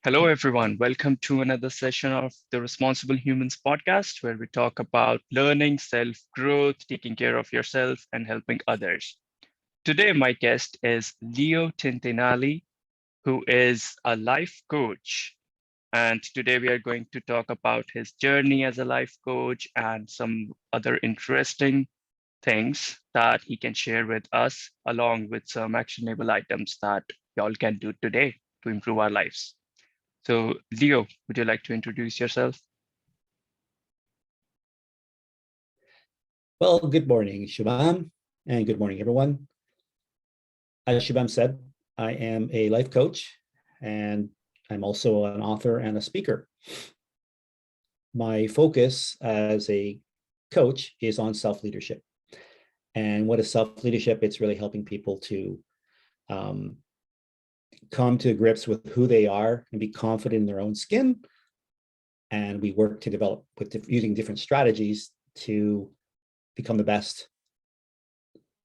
Hello, everyone. Welcome to another session of the Responsible Humans podcast, where we talk about learning, self growth, taking care of yourself, and helping others. Today, my guest is Leo Tintinalli, who is a life coach. And today, we are going to talk about his journey as a life coach and some other interesting things that he can share with us, along with some actionable items that y'all can do today to improve our lives. So, Leo, would you like to introduce yourself? Well, good morning, Shubham, and good morning, everyone. As Shubham said, I am a life coach, and I'm also an author and a speaker. My focus as a coach is on self-leadership. And what is self-leadership? It's really helping people to um, come to grips with who they are and be confident in their own skin. And we work to develop using different strategies to become the best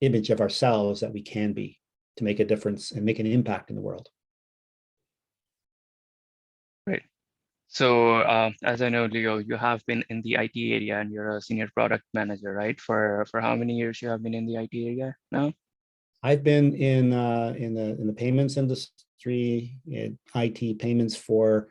image of ourselves that we can be, to make a difference and make an impact in the world. Great. So, as I know, Leo, you have been in the IT area and you're a senior product manager, right? For how many years you have been in the IT area now? I've been in the payments industry, in IT payments for,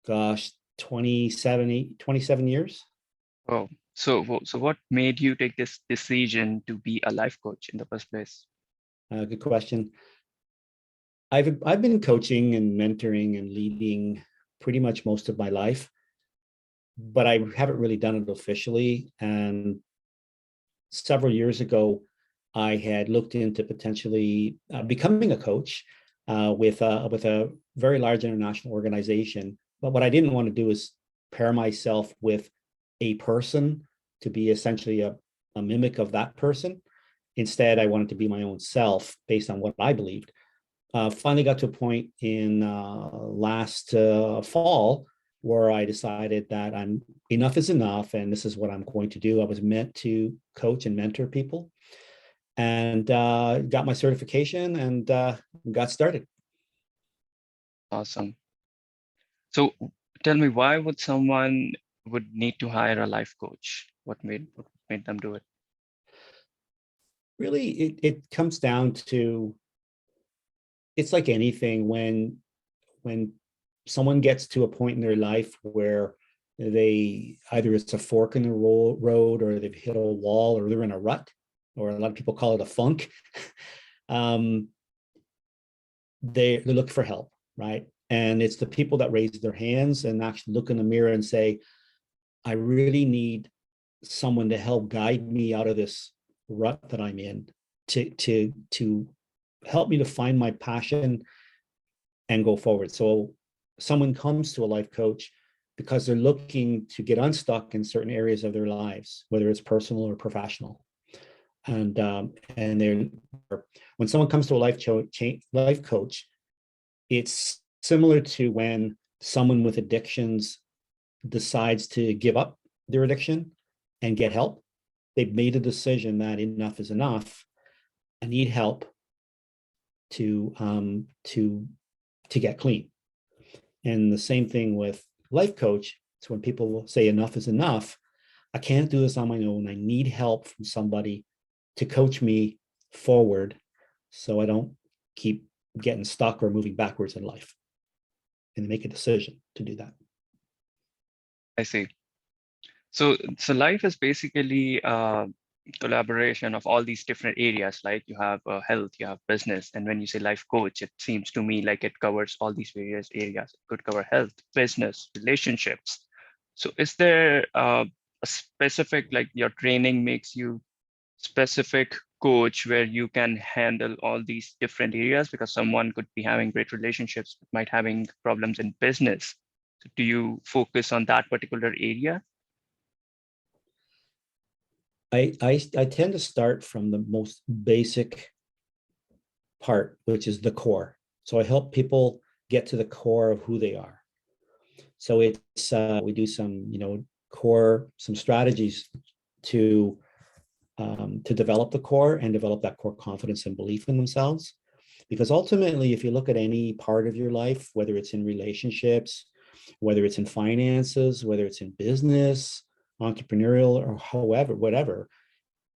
gosh, 27 years. Oh, so what made you take this decision to be a life coach in the first place? Good question. I've been coaching and mentoring and leading pretty much most of my life, but I haven't really done it officially. And several years ago, I had looked into potentially becoming a coach with a very large international organization. But what I didn't want to do is pair myself with a person to be essentially a mimic of that person. Instead, I wanted to be my own self based on what I believed. Finally got to a point in last fall where I decided that enough is enough, and this is what I'm going to do. I was meant to coach and mentor people, and got my certification and got started. Awesome. So, tell me, why would someone would need to hire a life coach? What made them do it? Really, it comes down to, it's like anything. When someone gets to a point in their life where they either it's a fork in the road, or they've hit a wall, or they're in a rut, or a lot of people call it a funk. um, they look for help, right? And it's the people that raise their hands and actually look in the mirror and say, I really need someone to help guide me out of this rut that I'm in, to help me to find my passion and go forward. So someone comes to a life coach because they're looking to get unstuck in certain areas of their lives, whether it's personal or professional. And they're when someone comes to a life coach, it's similar to when someone with addictions decides to give up their addiction and get help. They've made a decision that enough is enough. I need help to to get clean. And the same thing with life coach. So when people say enough is enough, I can't do this on my own. I need help from somebody to coach me forward so I don't keep getting stuck or moving backwards in life, and make a decision to do that. I see. So life is basically collaboration of all these different areas. Like you have health, you have business, and when you say life coach, it seems to me like it covers all these various areas. It could cover health, business, relationships. So is there a specific, like your training makes you specific coach where you can handle all these different areas? Because someone could be having great relationships, but might having problems in business. So do you focus on that particular area? I tend to start from the most basic part, which is the core. So I help people get to the core of who they are. So it's we do some some strategies to develop the core and develop that core confidence and belief in themselves. Because ultimately, if you look at any part of your life, whether it's in relationships, whether it's in finances, whether it's in business, entrepreneurial, or however, whatever,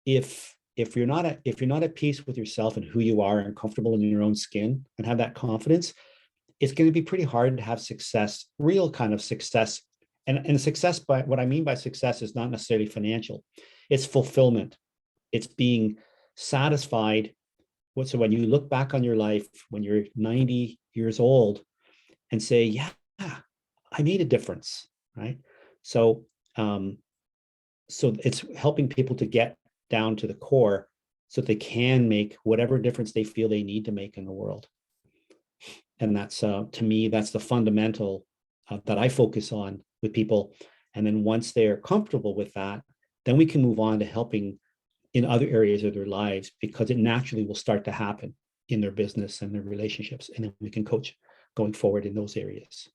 if you're not at peace with yourself and who you are and comfortable in your own skin and have that confidence, it's going to be pretty hard to have success, real kind of success. And success, by what I mean by success, is not necessarily financial. It's fulfillment. It's being satisfied. So when you look back on your life when you're 90 years old and say, yeah, I made a difference, right? So so it's helping people to get down to the core so that they can make whatever difference they feel they need to make in the world. And that's to me, that's the fundamental that I focus on with people. And then once they're comfortable with that, then we can move on to helping in other areas of their lives, because it naturally will start to happen in their business and their relationships. And then we can coach going forward in those areas.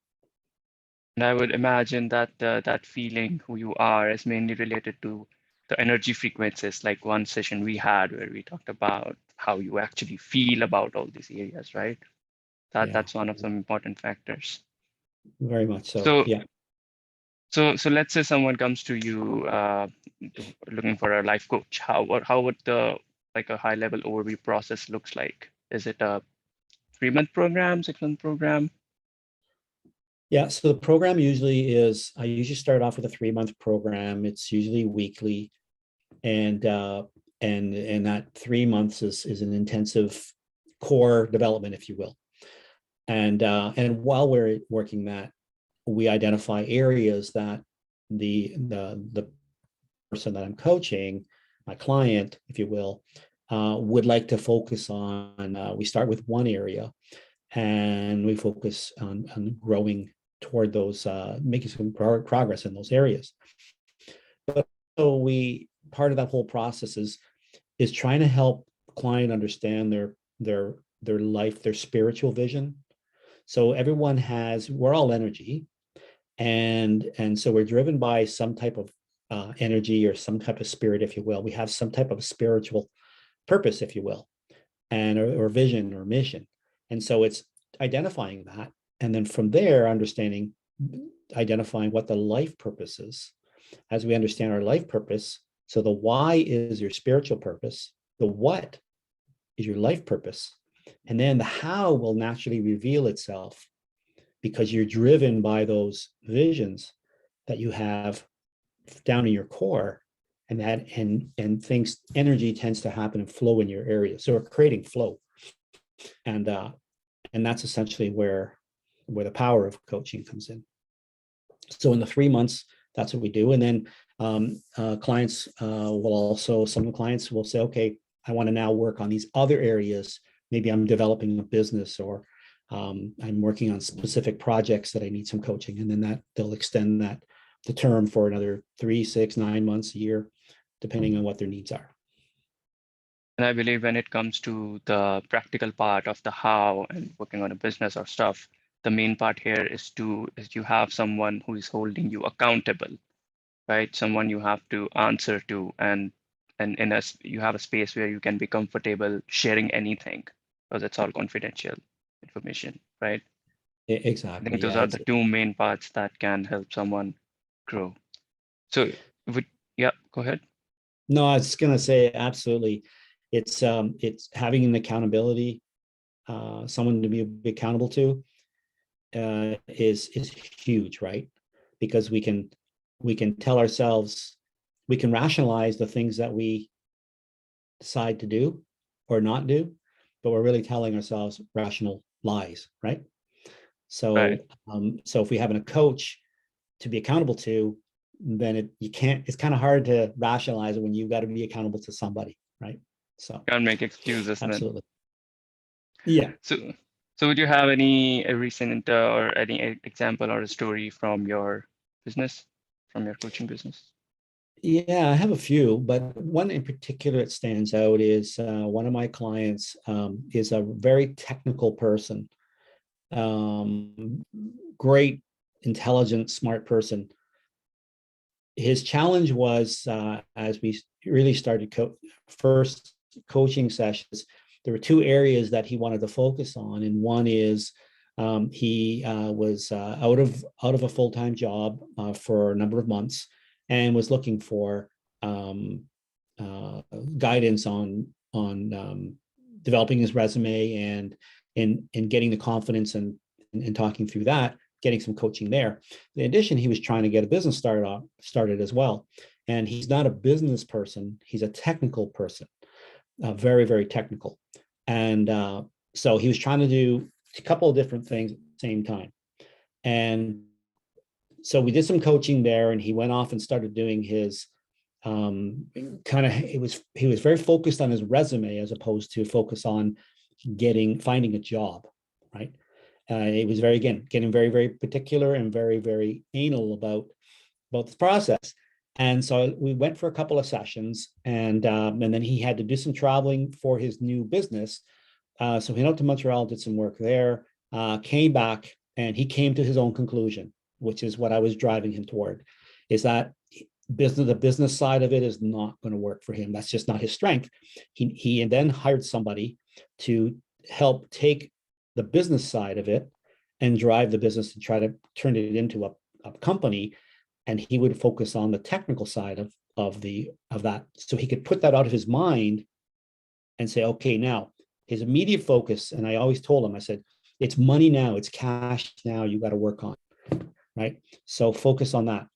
And I would imagine that that feeling who you are is mainly related to the energy frequencies, like one session we had where we talked about how you actually feel about all these areas, right? Yeah, That's one of the important factors. very much so. So Yeah. so let's say someone comes to you looking for a life coach. How would the like a high level overview process looks like? Is it a 3-month program, 6-month program? Yeah. So the program usually is, I usually start off with a 3-month program. It's usually weekly. And and that 3 months is an intensive core development, if you will. And while we're working that, we identify areas that the person that I'm coaching, my client, if you will, would like to focus on. We start with one area, and we focus on growing toward those, making some progress in those areas. But so we part of that whole process is trying to help the client understand their life, their spiritual vision. So everyone has, we're all energy, and so we're driven by some type of energy or some type of spirit, if you will. We have some type of spiritual purpose, if you will, and or vision or mission. And so it's identifying that, and then from there, identifying what the life purpose is. As we understand our life purpose, so the why is your spiritual purpose, the what is your life purpose, and then the how will naturally reveal itself because you're driven by those visions that you have down in your core, and things, energy tends to happen and flow in your area. So we're creating flow, and that's essentially where the power of coaching comes in. So in the 3 months, that's what we do. And then clients will also, some of the clients will say, okay, I want to now work on these other areas. Maybe I'm developing a business, or I'm working on specific projects that I need some coaching. And then that they'll extend the term for another 3, 6, 9 months, a year, depending on what their needs are. And I believe when it comes to the practical part of the how and working on a business or stuff, the main part here is you have someone who is holding you accountable, right? Someone you have to answer to, and you have a space where you can be comfortable sharing anything because it's all confidential information, right? I Exactly. think those Yeah. are the two main parts that can help someone grow. So would yeah, go ahead. No, I was going to say absolutely. It's having an accountability, someone to be accountable to, is huge, right? Because we can tell ourselves, we can rationalize the things that we decide to do or not do, but we're really telling ourselves rational lies, right? Right. So if we have a coach to be accountable to, then you can't. It's kind of hard to rationalize it when you've got to be accountable to somebody, right? So Can't make excuses then. absolutely, yeah. So, so would you have any a recent or any example or a story from your business, from your coaching business? Yeah, I have a few, but one in particular that stands out is one of my clients is a very technical person, um, great, intelligent, smart person. His challenge was, as we really started first coaching sessions, there were two areas that he wanted to focus on, and one is he was out of a full-time job for a number of months and was looking for guidance on developing his resume and getting the confidence and talking through that, getting some coaching there. In addition, he was trying to get a business started as well. And he's not a business person, he's a technical person, very, very technical. And so he was trying to do a couple of different things at the same time. And so we did some coaching there, and he went off and started doing his he was very focused on his resume as opposed to focus on finding a job, right? It was getting very, very particular and very, very anal about the process. And so we went for a couple of sessions, and then he had to do some traveling for his new business. So he went out to Montreal, did some work there, came back, and he came to his own conclusion, which is what I was driving him toward, is that the business side of it is not going to work for him. That's just not his strength. He then hired somebody to help take the business side of it and drive the business and try to turn it into a company. And he would focus on the technical side of that, so he could put that out of his mind and say, okay, now his immediate focus. And I always told him, I said, it's money now, it's cash now, you got to work on, right? So focus on that.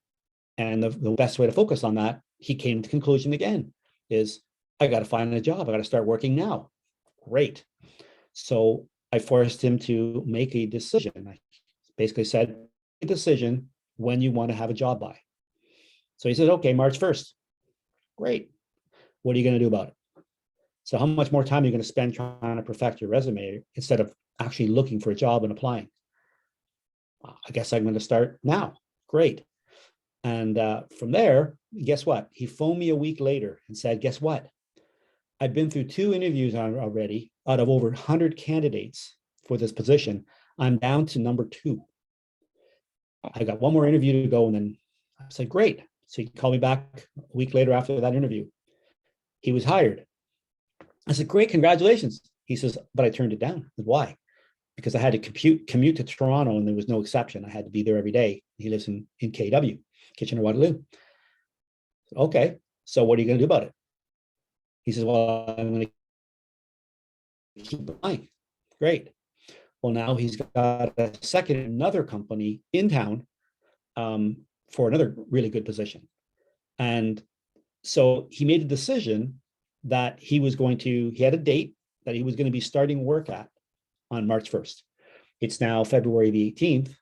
And the best way to focus on that, he came to the conclusion again, is I got to find a job. I got to start working now. Great. So I forced him to make a decision. I basically said, a decision when you want to have a job by. So he said, okay, March 1st. Great. What are you going to do about it? So how much more time are you going to spend trying to perfect your resume instead of actually looking for a job and applying? I guess I'm going to start now. Great. And from there, guess what? He phoned me a week later and said, guess what? I've been through 2 interviews already out of over 100 candidates for this position. I'm down to number 2. I got one more interview to go. And then I said, great. So he called me back a week later after that interview. He was hired. I said, great, congratulations. He says, but I turned it down. I said, why? Because I had to commute to Toronto, and there was no exception. I had to be there every day. He lives in KW, Kitchener-Waterloo. Okay, so what are you going to do about it? He says, well, I'm going to keep applying. Great. Well, now he's got a second in another company in town for another really good position. And so he made a decision that he had a date that he was going to be starting work at on March 1st. It's now February the 18th,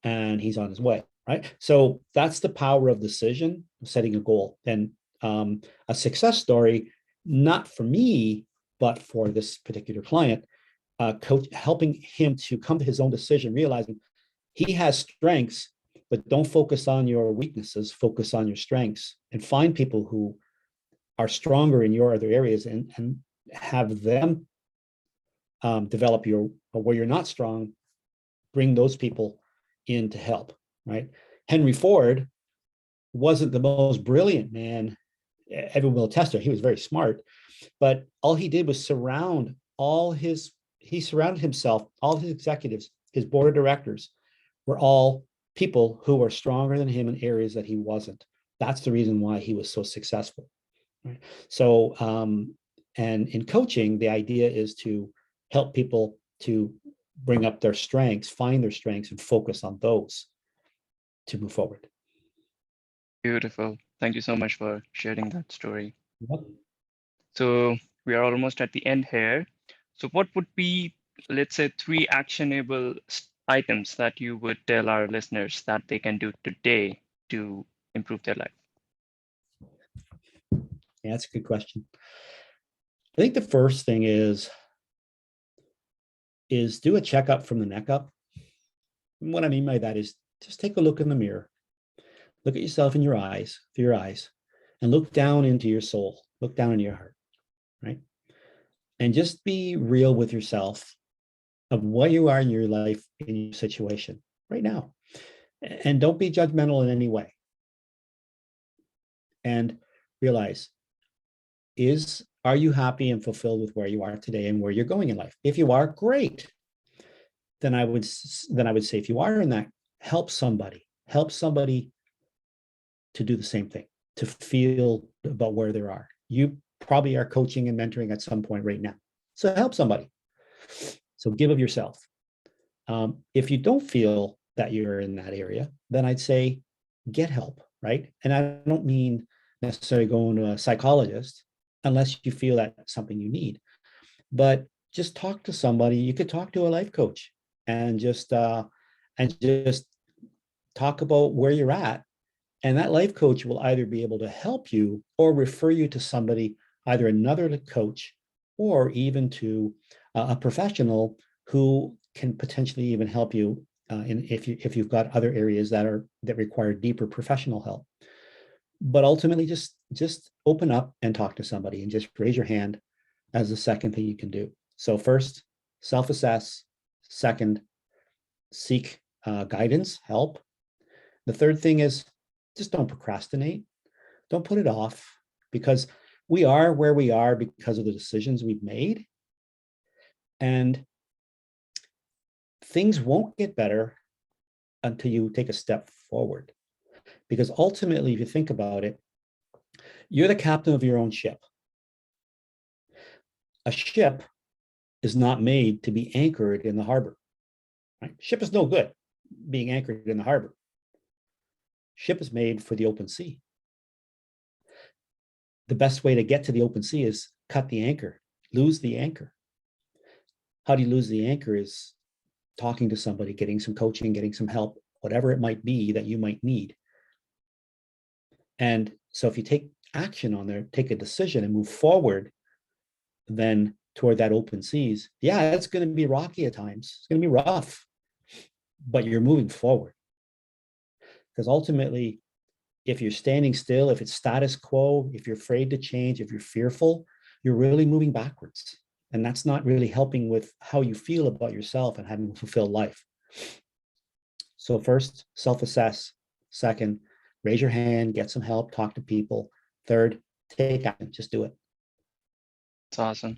and he's on his way, right? So that's the power of decision, setting a goal. And a success story, not for me, but for this particular client, coach, helping him to come to his own decision, realizing he has strengths, but don't focus on your weaknesses, focus on your strengths, and find people who are stronger in your other areas and have them develop where you're not strong, bring those people in to help, right? Henry Ford wasn't the most brilliant man. Everyone will attest to it. He was very smart, but all he did was he surrounded himself, all his executives, his board of directors were all people who were stronger than him in areas that he wasn't. That's the reason why he was so successful. Right? So, and in coaching, the idea is to help people to bring up their strengths, find their strengths, and focus on those to move forward. Beautiful. Thank you so much for sharing that story. Yep. So we are almost at the end here. So what would be, let's say, 3 actionable items that you would tell our listeners that they can do today to improve their life? Yeah, that's a good question. I think the first thing is do a checkup from the neck up. And what I mean by that is just take a look in the mirror. Look at yourself in your eyes, through your eyes, and look down into your soul. Look down into your heart, right? And just be real with yourself of what you are in your life, in your situation right now. And don't be judgmental in any way. And realize, Are you happy and fulfilled with where you are today and where you're going in life? If you are, great. Then I would say, if you are in that, help somebody to do the same thing, to feel about where they are. You probably are coaching and mentoring at some point right now. So help somebody. So give of yourself. If you don't feel that you're in that area, then I'd say get help, right? And I don't mean necessarily going to a psychologist unless you feel that's something you need. But just talk to somebody. You could talk to a life coach and just talk about where you're at. And that life coach will either be able to help you or refer you to somebody, either another coach or even to a professional who can potentially even help you if you've got other areas that require deeper professional help. But ultimately, just open up and talk to somebody and just raise your hand as the second thing you can do. So first, self-assess. Second, seek guidance, help. The third thing is just don't procrastinate. Don't put it off, because we are where we are because of the decisions we've made. And things won't get better until you take a step forward. Because ultimately, if you think about it, you're the captain of your own ship. A ship is not made to be anchored in the harbor. Right? Ship is no good being anchored in the harbor. Ship is made for the open sea. The best way to get to the open sea is cut the anchor, lose the anchor. How do you lose the anchor? Is talking to somebody, getting some coaching, getting some help, whatever it might be that you might need. And so if you take action on there, take a decision and move forward, then toward that open seas, yeah, it's going to be rocky at times. It's going to be rough, but you're moving forward. Because ultimately, if you're standing still, if it's status quo, if you're afraid to change, if you're fearful, you're really moving backwards. And that's not really helping with how you feel about yourself and having a fulfilled life. So first, self-assess. Second, raise your hand, get some help, talk to people. Third, take action, just do it. It's awesome.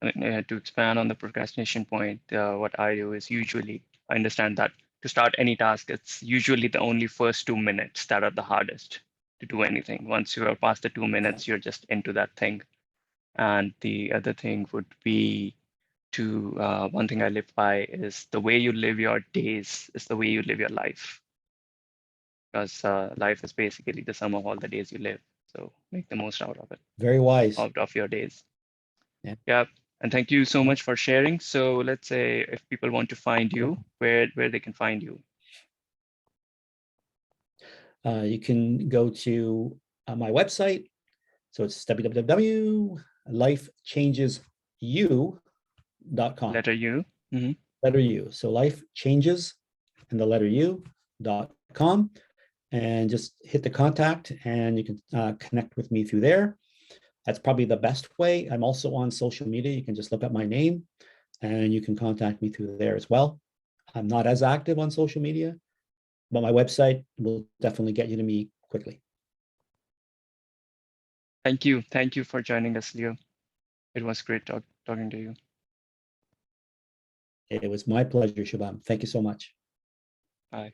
To expand on the procrastination point, what I do is usually, I understand that to start any task, it's usually the only first 2 minutes that are the hardest to do anything. Once you are past the 2 minutes, you're just into that thing. And the other thing would be one thing I live by is the way you live your days is the way you live your life. Because life is basically the sum of all the days you live. So make the most out of it, Very wise. out of your days. Yeah. Yeah. And thank you so Yeah. much for sharing. So let's say if people want to find you, where they can find you. You can go to my website. So it's www.lifechangesyou.com. Letter U. Mm-hmm. Letter U. So life changes and the letter U.com. And just hit the contact and you can connect with me through there. That's probably the best way. I'm also on social media. You can just look up my name and you can contact me through there as well. I'm not as active on social media, but my website will definitely get you to me quickly. Thank you. Thank you for joining us, Leo. It was great talking to you. It was my pleasure, Shubham. Thank you so much. Bye.